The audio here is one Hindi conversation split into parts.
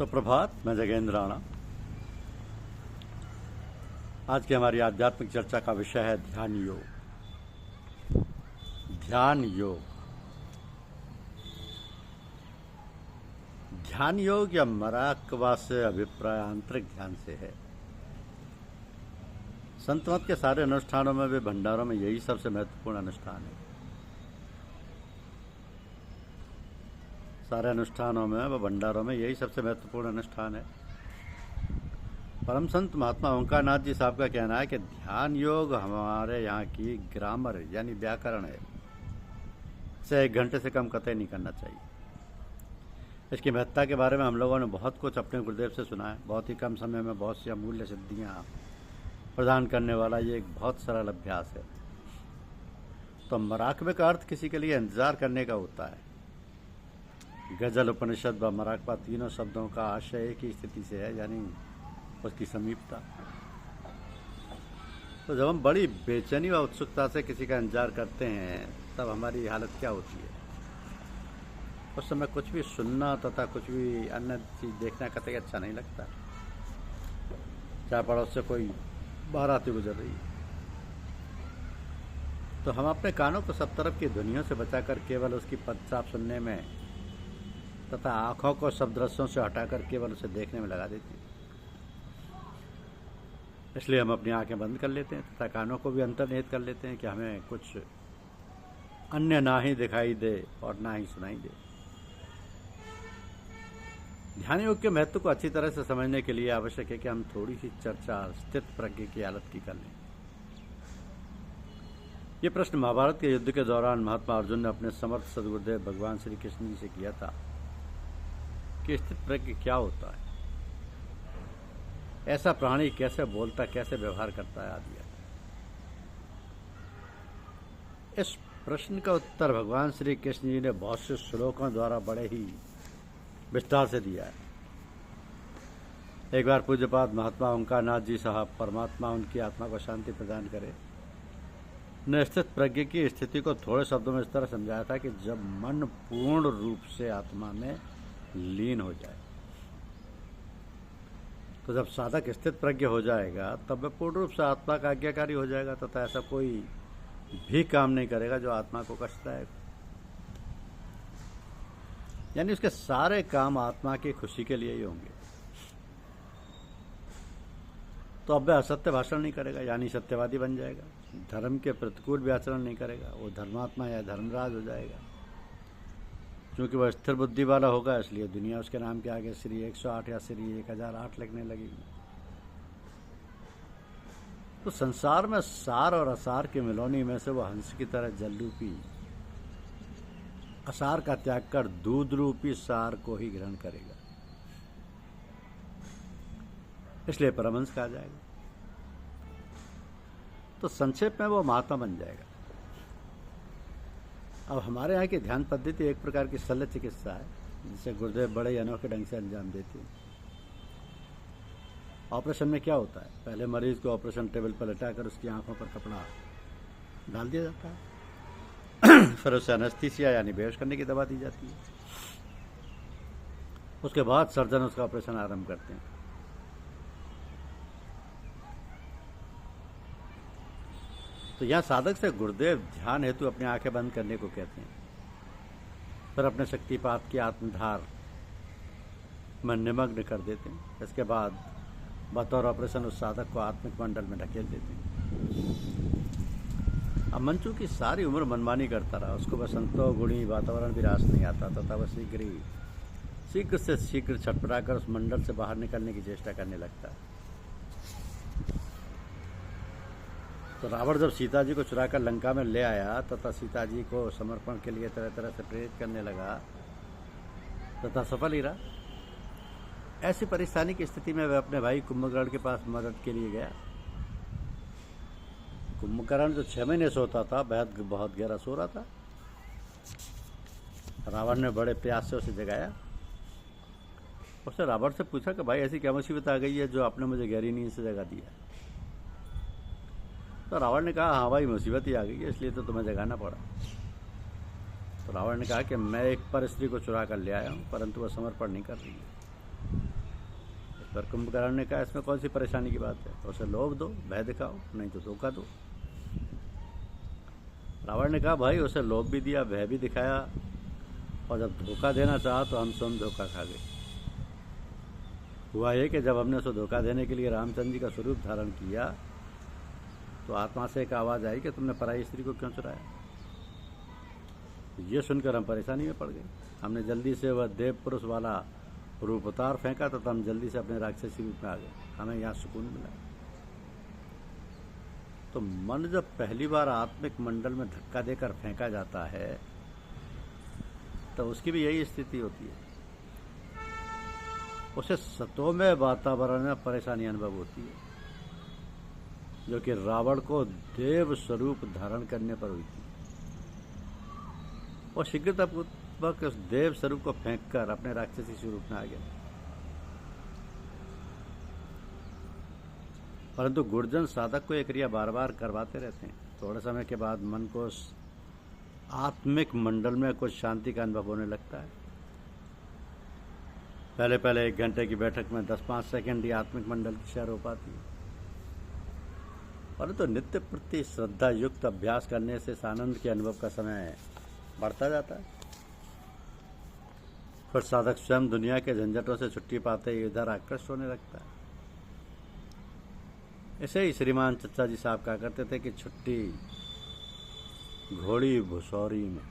सुप्रभात। मैं जगेंद्र राणा। आज की हमारी आध्यात्मिक चर्चा का विषय है ध्यान योग। ध्यान योग, ध्यान योग या मराकवा से अभिप्राय आंतरिक ध्यान से है। संत मत के सारे अनुष्ठानों में भी भंडारों में यही सबसे महत्वपूर्ण अनुष्ठान है। सारे अनुष्ठानों में व भंडारों में यही सबसे महत्वपूर्ण अनुष्ठान है। परम संत महात्मा ओंकारनाथ जी साहब का कहना है कि ध्यान योग हमारे यहाँ की ग्रामर यानी व्याकरण है, इसे 1 घंटे से कम कतई नहीं करना चाहिए। इसकी महत्ता के बारे में हम लोगों ने बहुत कुछ अपने गुरुदेव से सुना है। बहुत ही कम समय में बहुत सी अमूल्य सिद्धियाँ प्रदान करने वाला ये एक बहुत सरल अभ्यास है। तो मराकबे का अर्थ किसी के लिए इंतजार करने का होता है। गजल, उपनिषद व मराकबा तीनों शब्दों का आशय एक ही स्थिति से है, यानी उसकी समीपता। तो जब हम बड़ी बेचैनी व उत्सुकता से किसी का इंतजार करते हैं तब हमारी हालत क्या होती है? उस समय कुछ भी सुनना तथा कुछ भी अन्य चीज़ देखना कतई अच्छा नहीं लगता। चाहे पड़ोस से कोई बाराती गुजर रही है तो हम अपने कानों को सब तरफ की ध्वनियों से बचाकर केवल उसकी पदचाप सुनने में तथा आँखों को सब दृश्यों से हटाकर केवल उसे देखने में लगा देती है। इसलिए हम अपनी आंखें बंद कर लेते हैं तथा कानों को भी अंतर्निहित कर लेते हैं कि हमें कुछ अन्य ना ही दिखाई दे और ना ही सुनाई दे। ध्यान योग के महत्व को अच्छी तरह से समझने के लिए आवश्यक है कि हम थोड़ी सी चर्चा स्थित प्रज्ञ की हालत की कर लें। ये प्रश्न महाभारत के युद्ध के दौरान महात्मा अर्जुन ने अपने समर्थ सदगुरुदेव भगवान श्री कृष्ण जी से किया था कि स्थित प्रज्ञ क्या होता है, ऐसा प्राणी कैसे बोलता, कैसे व्यवहार करता है आदि। इस प्रश्न का उत्तर भगवान श्री कृष्ण जी ने बहुत से श्लोकों द्वारा बड़े ही विस्तार से दिया है। एक बार पूज्यपाद महात्मा ओंकारनाथ जी साहब, परमात्मा उनकी आत्मा को शांति प्रदान करे, ने स्थित प्रज्ञ की स्थिति को थोड़े शब्दों में इस तरह समझाया था कि जब मन पूर्ण रूप से आत्मा में लीन हो जाए, तो जब साधक स्थित प्रज्ञ हो जाएगा तब वह पूर्ण रूप से आत्मा का आज्ञाकारी हो जाएगा तथा ऐसा कोई भी काम नहीं करेगा जो आत्मा को कष्टदायक। यानी उसके सारे काम आत्मा की खुशी के लिए ही होंगे। तो अब वह असत्य भाषण नहीं करेगा, यानी सत्यवादी बन जाएगा। धर्म के प्रतिकूल भी आचरण नहीं करेगा, वो धर्मात्मा या धर्मराज हो जाएगा। क्योंकि वह स्थिर बुद्धि वाला होगा, इसलिए दुनिया उसके नाम के आगे श्री 108 या श्री 1008 लिखने लगेगी। तो संसार में सार और असार की मिलोनी में से वह हंस की तरह जल रूपी असार का त्याग कर दूध रूपी सार को ही ग्रहण करेगा। इसलिए परमहंस कहा जाएगा। तो संक्षेप में वो महात्मा बन जाएगा। अब हमारे यहाँ की ध्यान पद्धति एक प्रकार की शल्य चिकित्सा है, जिसे गुरुदेव बड़े अनोखे ढंग से अंजाम देते हैं। ऑपरेशन में क्या होता है? पहले मरीज को ऑपरेशन टेबल पर लेटाकर उसकी आंखों पर कपड़ा डाल दिया जाता है। फिर उसे एनेस्थीसिया यानी बेहोश करने की दवा दी जाती है। उसके बाद सर्जन उसका ऑपरेशन आरंभ करते हैं। तो यहाँ साधक से गुरुदेव ध्यान हेतु अपनी आंखें बंद करने को कहते हैं। फिर अपने शक्तिपात की आत्मधार में निमग्न कर देते हैं। इसके बाद बतौर ऑपरेशन उस साधक को आत्मिक मंडल में ढकेल देते हैं। अब मंचू की सारी उम्र मनमानी करता रहा। उसको बस संतो गुणी वातावरण भी रास नहीं आता तथा वह शीघ्र से शीघ्र छटपटाकर उस मंडल से बाहर निकलने की चेष्टा करने लगता है। तो रावण जब सीता जी को चुराकर लंका में ले आया तथा सीता जी को समर्पण के लिए तरह तरह से प्रेरित करने लगा तथा सफल ही रहा। ऐसी परेशानी की स्थिति में वह अपने भाई कुंभकर्ण के पास मदद के लिए गया। कुंभकर्ण जो 6 महीने सोता था, बहुत गहरा सो रहा था। रावण ने बड़े प्यास से उसे जगाया। उसने रावण से पूछा कि भाई ऐसी क्या मुसीबत आ गई है जो आपने मुझे गहरी नींद से जगा दिया? तो रावण ने कहा, हाँ भाई मुसीबत ही आ गई है, इसलिए तो तुम्हें जगाना पड़ा। तो रावण ने कहा कि मैं एक पर स्त्री को चुरा कर ले आया हूँ, परंतु वह समर्पण नहीं कर रही है। पर कुंभकर्ण ने कहा इसमें कौन सी परेशानी की बात है, उसे लोभ दो, भय दिखाओ, नहीं तो धोखा दो। रावण ने कहा भाई उसे लोभ भी दिया, भय भी दिखाया, और जब धोखा देना चाहा तो हम स्वयं धोखा खा गए। हुआ ये कि जब हमने उसे धोखा देने के लिए रामचंद्र जी का स्वरूप धारण किया तो आत्मा से एक आवाज़ आई कि तुमने पराई स्त्री को क्यों चुराया। ये सुनकर हम परेशानी में पड़ गए। हमने जल्दी से वह देव पुरुष वाला रूप उतार फेंका तो हम जल्दी से अपने राक्षसी रूप में आ गए। हमें यहाँ सुकून मिला। तो मन जब पहली बार आत्मिक मंडल में धक्का देकर फेंका जाता है तो उसकी भी यही स्थिति होती है। उसे सतोमय वातावरण में परेशानी अनुभव होती है, जो कि रावण को देव स्वरूप धारण करने पर हुई थी। और शीघ्रतापूर्वक उस देव स्वरूप को फेंककर अपने राक्षसी स्वरूप में आ गया। परंतु गुर्जन साधक को ये क्रिया बार बार करवाते रहते हैं। थोड़े समय के बाद मन को आत्मिक मंडल में कुछ शांति का अनुभव होने लगता है। पहले पहले 1 घंटे की बैठक में 10-5 सेकंड ही आत्मिक मंडल की सैर हो पाती है, परंतु नित्य प्रति श्रद्धा युक्त अभ्यास करने से इस आनंद के अनुभव का समय बढ़ता जाता है। फिर साधक स्वयं दुनिया के झंझटों से छुट्टी पाते ही इधर आकृष्ट होने लगता है। ऐसे ही श्रीमान चचा जी साहब कहा करते थे कि छुट्टी घोड़ी भुसौरी में,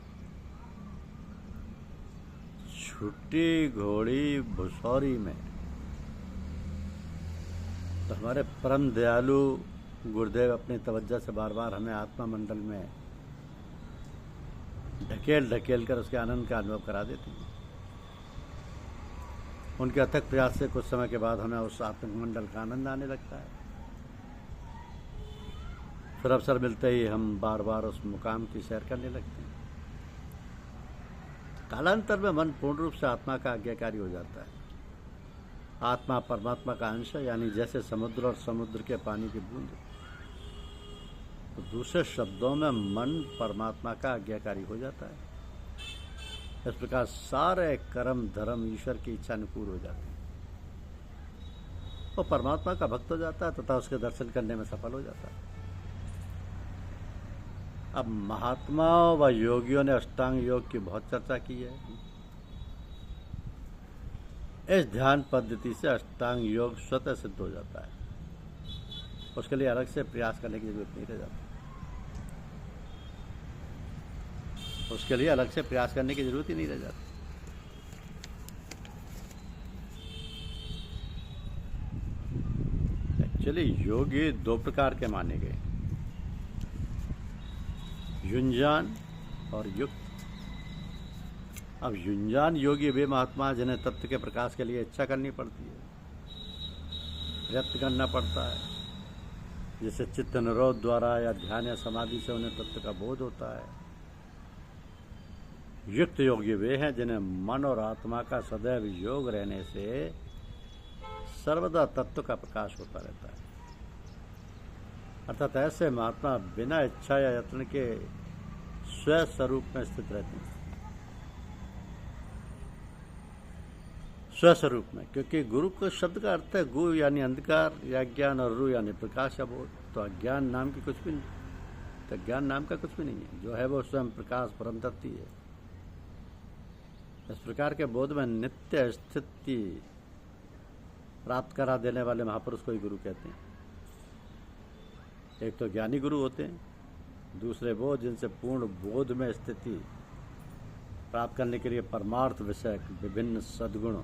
छुट्टी घोड़ी भुसौरी में। तो हमारे परम दयालु गुरुदेव अपनी तवज्जो से बार बार हमें आत्मा मंडल में ढकेल ढकेल कर उसके आनंद का अनुभव करा देते हैं। उनके अथक प्रयास से कुछ समय के बाद हमें उस आत्मिक मंडल का आनंद आने लगता है। फिर अवसर मिलते ही हम बार बार उस मुकाम की सैर करने लगते हैं। कालांतर में मन पूर्ण रूप से आत्मा का आज्ञाकारी हो जाता है। आत्मा परमात्मा का अंश है, यानी जैसे समुद्र और समुद्र के पानी की बूंद। तो दूसरे शब्दों में मन परमात्मा का आज्ञाकारी हो जाता है। इस प्रकार सारे कर्म धर्म ईश्वर की इच्छा अनुकूल हो जाते हैं। वो परमात्मा का भक्त हो जाता है तथा उसके दर्शन करने में सफल हो जाता है। अब महात्माओं व योगियों ने अष्टांग योग की बहुत चर्चा की है। इस ध्यान पद्धति से अष्टांग योग स्वतः सिद्ध हो जाता है। उसके लिए अलग से प्रयास करने की जरूरत नहीं रह जाती। उसके लिए अलग से प्रयास करने की जरूरत ही नहीं रह जाती। एक्चुअली योगी 2 प्रकार के माने गए, युंजान और युक्त। अब युंजान योगी वे महात्मा जिन्हें तत्व के प्रकाश के लिए इच्छा करनी पड़ती है, प्रयत्न करना पड़ता है, जिससे चित्त निरोध द्वारा या ध्यान या समाधि से उन्हें तत्व का बोध होता है। युक्त योगी वे हैं जिन्हें मन और आत्मा का सदैव योग रहने से सर्वदा तत्व का प्रकाश होता रहता है। अर्थात ऐसे महात्मा बिना इच्छा या यत्न के स्व स्वरूप में स्थित रहते हैं। स्वस्वरूप में, क्योंकि गुरु के शब्द का अर्थ है गु यानी अंधकार या ज्ञान और रु यानी प्रकाश या बोध। तो अज्ञान नाम की कुछ भी नहीं, तो ज्ञान नाम का कुछ भी नहीं है। जो है वो स्वयं प्रकाश परम तत्व ही है। इस प्रकार के बोध में नित्य स्थिति प्राप्त करा देने वाले महापुरुष को ही गुरु कहते हैं। एक तो ज्ञानी गुरु होते हैं, दूसरे वो जिनसे पूर्ण बोध में स्थिति प्राप्त करने के लिए परमार्थ विषय विभिन्न सद्गुण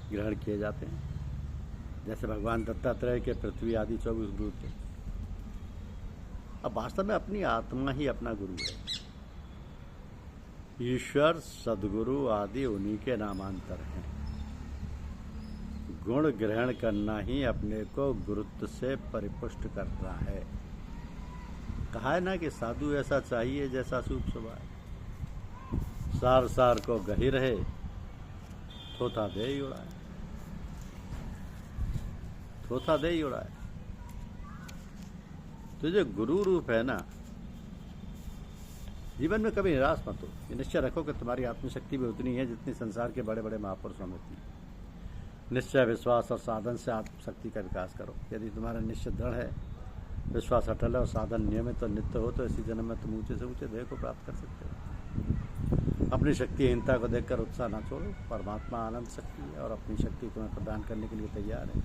ग्रहण किए जाते हैं। जैसे भगवान दत्तात्रेय के पृथ्वी आदि 24 गुरु थे। अब वास्तव में अपनी आत्मा ही अपना गुरु है। ईश्वर सद्गुरु आदि उन्हीं के नामांतर हैं। गुण ग्रहण करना ही अपने को गुरुत्व से परिपुष्ट करता है। कहा है ना कि साधु ऐसा चाहिए जैसा सूप स्वभाव, सार सार को गही रहे, थोथा दे ही उड़ाए, थोथा दे ही उड़ाए। तो जो गुरु रूप है ना, जीवन में कभी निराश मत हो। ये निश्चय रखो कि तुम्हारी आत्मशक्ति भी उतनी है जितनी संसार के बड़े बड़े महापुरुषों में थी। निश्चय, विश्वास और साधन से आत्मशक्ति का विकास करो। यदि तुम्हारा निश्चय दृढ़ है, विश्वास अटल है और साधन नियमित और नित्य हो तो इसी जन्म में तुम ऊंचे से ऊंचे ध्येय को प्राप्त कर सकते हो। अपनी शक्तिहीनता को देखकर उत्साह न छोड़ो। परमात्मा आनंद शक्ति है और अपनी शक्ति तुम्हें प्रदान करने के लिए तैयार है।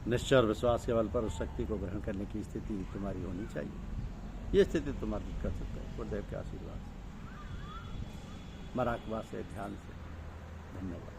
निश्चय और विश्वास के बल पर उस शक्ति को ग्रहण करने की स्थिति तुम्हारी होनी चाहिए। ये स्थिति तुम अर्जित कर सकते हो गुरुदेव के आशीर्वाद से, मराकबा से, ध्यान से। धन्यवाद।